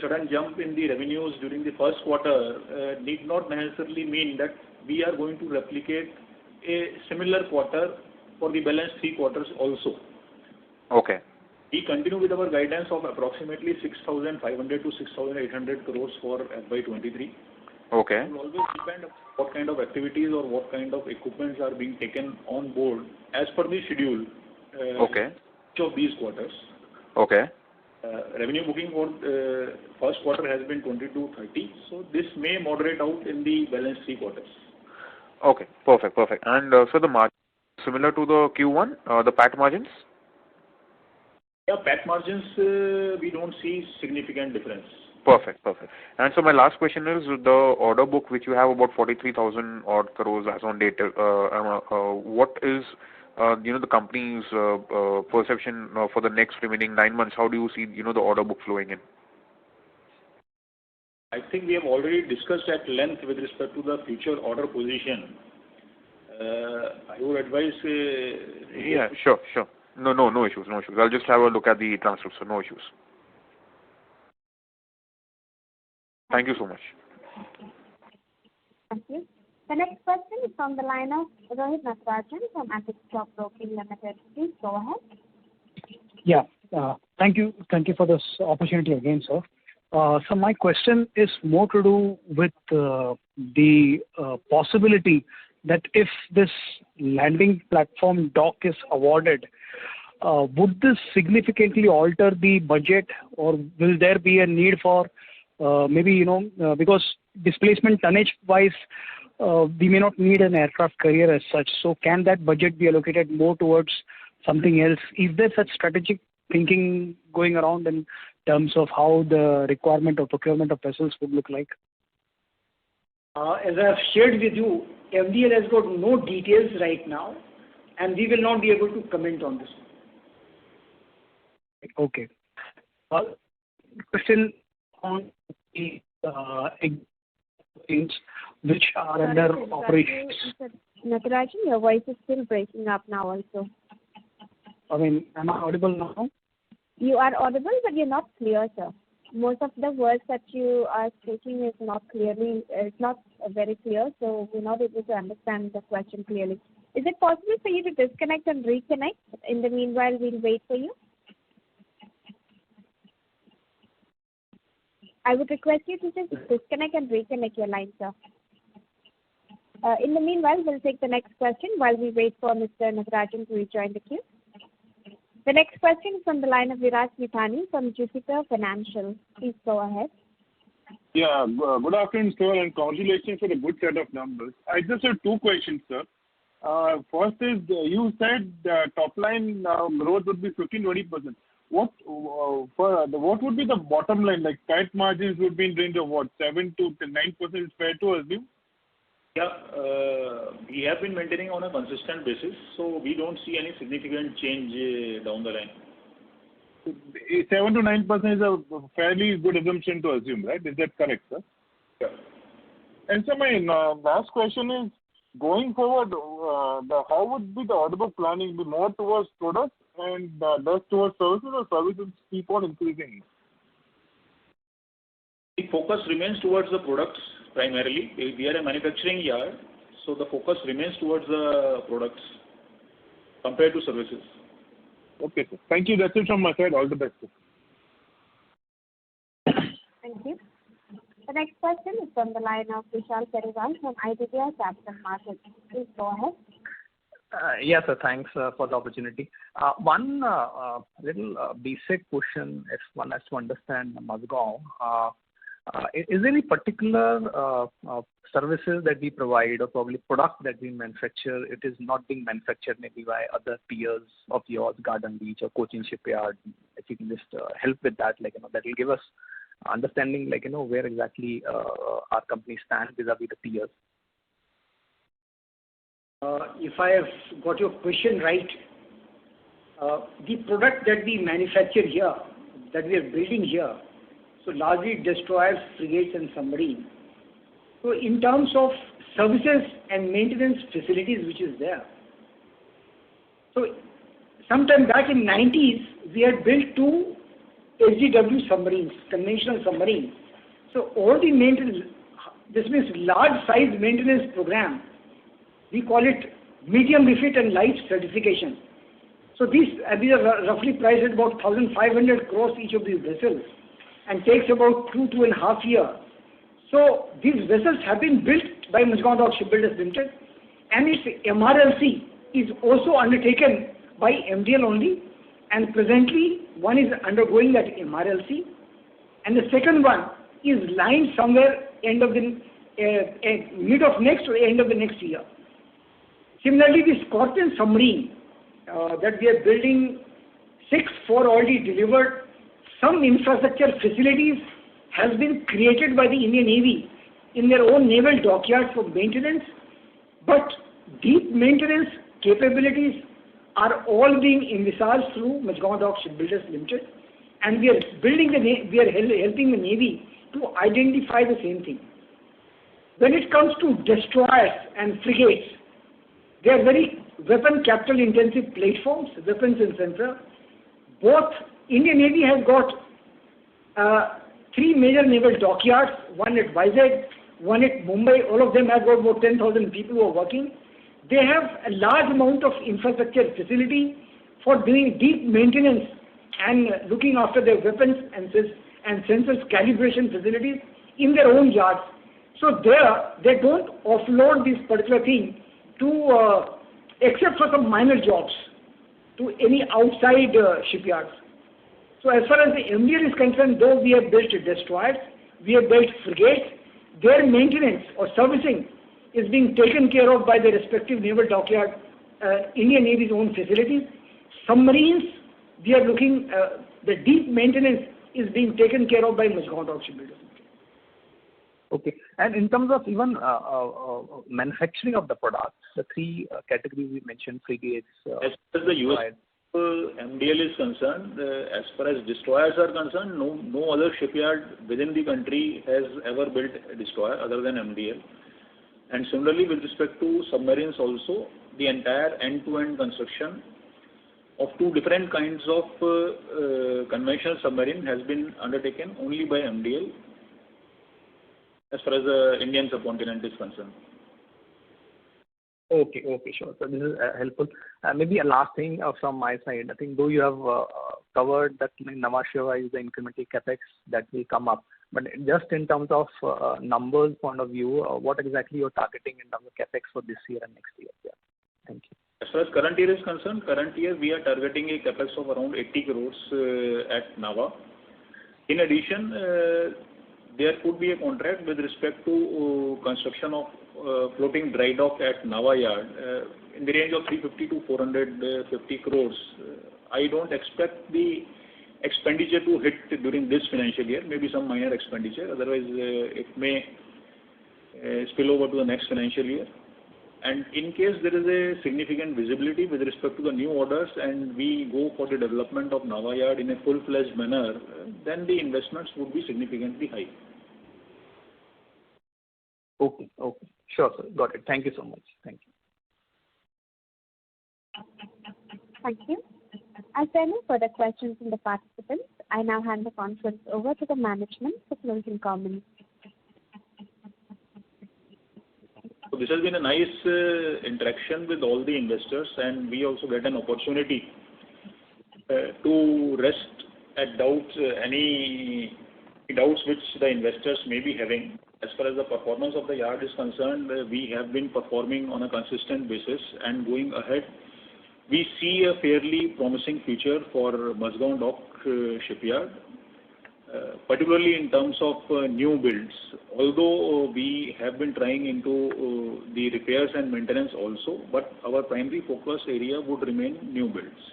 sudden jump in the revenues during the first quarter need not necessarily mean that we are going to replicate a similar quarter for the balance 3 quarters also. Okay. We continue with our guidance of approximately 6,500 to 6,800 crores for FY23. Okay. It will always depend on what kind of activities or what kind of equipments are being taken on board as per the schedule. Okay. Each of these quarters. Okay. Revenue booking for first quarter has been 2230, so this may moderate out in the balance 3 quarters. Okay, perfect. And so the margin similar to the Q1, the PAT margins? Yeah, PAT margins, we don't see significant difference. Perfect. And so my last question is the order book which you have about 43,000 odd crores as on date. What is the company's perception for the next remaining 9 months? How do you see the order book flowing in? I think we have already discussed at length with respect to the future order position. I would advise. Yeah, sure. No issues. I'll just have a look at the transcript, so no issues. Thank you so much. Thank you. The next question is from the line of Rohit Natarajan from Antique Stock Broking Limited. Please go ahead. Yeah. Thank you for this opportunity again, sir. So my question is more to do with the possibility that if this landing platform dock is awarded, would this significantly alter the budget, or will there be a need for because displacement tonnage wise, we may not need an aircraft carrier as such. So can that budget be allocated more towards something else? Is there such strategic thinking going around in terms of how the requirement or procurement of vessels would look like? As I have shared with you, MDL has got no details right now, and we will not be able to comment on this. Okay. Question on the things which are under operations. Natarajan, your voice is still breaking up now also. Am I audible now? You are audible, but you're not clear, sir. Most of the words that you are speaking is not very clear, so we're not able to understand the question clearly. Is it possible for you to disconnect and reconnect? In the meanwhile, we'll wait for you. I would request you to just disconnect and reconnect your line, sir. In the meanwhile, we'll take the next question while we wait for Mr. Natarajan to rejoin the queue. The next question is from the line of Viraj Mithani from Jupiter Financial. Please go ahead. Yeah, good afternoon, sir, and congratulations for the good set of numbers. I just have two questions, sir. First is, you said top line growth would be 15-20%. What would be the bottom line? Like tight margins would be in range of what, 7 to 9% is fair to assume? Yeah, we have been maintaining on a consistent basis, so we don't see any significant change down the line. 7 to 9% is a fairly good assumption to assume, right? Is that correct, sir? Yeah. And so my last question is, going forward, how would be the order book planning? Be more towards products and less towards services, or services keep on increasing? The focus remains towards the products primarily. We are a manufacturing yard, so the focus remains towards the products compared to services. Okay, sir. Thank you. That's it from my side. All the best, sir. Thank you. The next question is from the line of Vishal Periwal from IDBI Capital Markets. Please go ahead. Yes, sir. Thanks for the opportunity. One little basic question, if one has to understand Mazagon. Is there any particular services that we provide or probably product that we manufacture, it is not being manufactured maybe by other peers of yours, Garden Beach or Cochin Shipyard? If you can just help with that, that will give us understanding, where exactly our company stands vis-a-vis the peers. If I have got your question right, the product that we manufacture here, that we are building here, so largely destroyers, frigates and submarines. So in terms of services and maintenance facilities which is there, so sometime back in 90s, we had built 2 SDW submarines, conventional submarines. So all the maintenance, this means large size maintenance program, we call it medium refit and light certification. So these are roughly priced at about 1,500 crores each of these vessels and takes about 2.5 years. So these vessels have been built by Mazagon Dock Shipbuilders Limited, and its MRLC is also undertaken by MDL only, and presently one is undergoing that MRLC, and the second one is lying somewhere mid of next or end of the next year. Similarly, the Scorpion submarine that we are building, 4 already delivered. Some infrastructure facilities has been created by the Indian Navy in their own naval dockyard for maintenance, but deep maintenance capabilities are all being envisaged through Mazagon Dock Shipbuilders Limited, and we are helping the Navy to identify the same thing. When it comes to destroyers and frigates, they are very weapon capital intensive platforms, weapons and sensor. Both Indian Navy has got 3 major naval dockyards, one at Vizag, one at Mumbai. All of them have got about 10,000 people who are working. They have a large amount of infrastructure facility for doing deep maintenance and looking after their weapons and sensors calibration facilities in their own yards. So there, they don't offload this particular thing to, except for some minor jobs, to any outside shipyards. So as far as the MDL is concerned, though we have built destroyers, we have built frigates, their maintenance or servicing is being taken care of by the respective naval dockyard, Indian Navy's own facilities. Submarines, we are looking, the deep maintenance is being taken care of by Mazagon Dock Shipbuilders. Okay. And in terms of even manufacturing of the products, the 3 categories we mentioned, frigates. As far as the US MDL is concerned, as far as destroyers are concerned, no other shipyard within the country has ever built a destroyer other than MDL. And similarly, with respect to submarines also, the entire end-to-end construction of 2 different kinds of conventional submarine has been undertaken only by MDL as far as the Indian subcontinent is concerned. Okay, sure. So this is helpful. Maybe a last thing from my side. I think though you have covered that Nhava Sheva is the incremental capex that will come up, but just in terms of numbers point of view, what exactly you're targeting in terms of capex for this year and next year? Yeah. Thank you. As far as current year is concerned, current year we are targeting a capex of around 80 crores at Nhava. In addition, there could be a contract with respect to construction of floating dry dock at Nava Yard in the range of 350 to 450 crores. I don't expect the expenditure to hit during this financial year, maybe some minor expenditure, otherwise it may spill over to the next financial year. And in case there is a significant visibility with respect to the new orders and we go for the development of Nava Yard in a full-fledged manner, then the investments would be significantly high. Okay. Sure, sir. Got it. Thank you so much. Thank you. Thank you. As there are no further questions from the participants, I now hand the conference over to the management for closing comments. So this has been a nice interaction with all the investors, and we also get an opportunity to rest at doubts, any doubts which the investors may be having. As far as the performance of the yard is concerned, we have been performing on a consistent basis, and going ahead, we see a fairly promising future for Mazagon Dock Shipyard, particularly in terms of new builds. Although we have been trying into the repairs and maintenance also, but our primary focus area would remain new builds.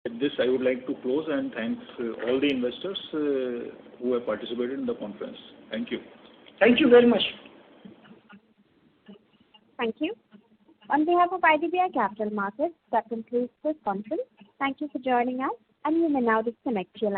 With this, I would like to close and thank all the investors who have participated in the conference. Thank you. Thank you very much. Thank you. On behalf of IDBI Capital Markets, that concludes this conference. Thank you for joining us, and you may now disconnect your line.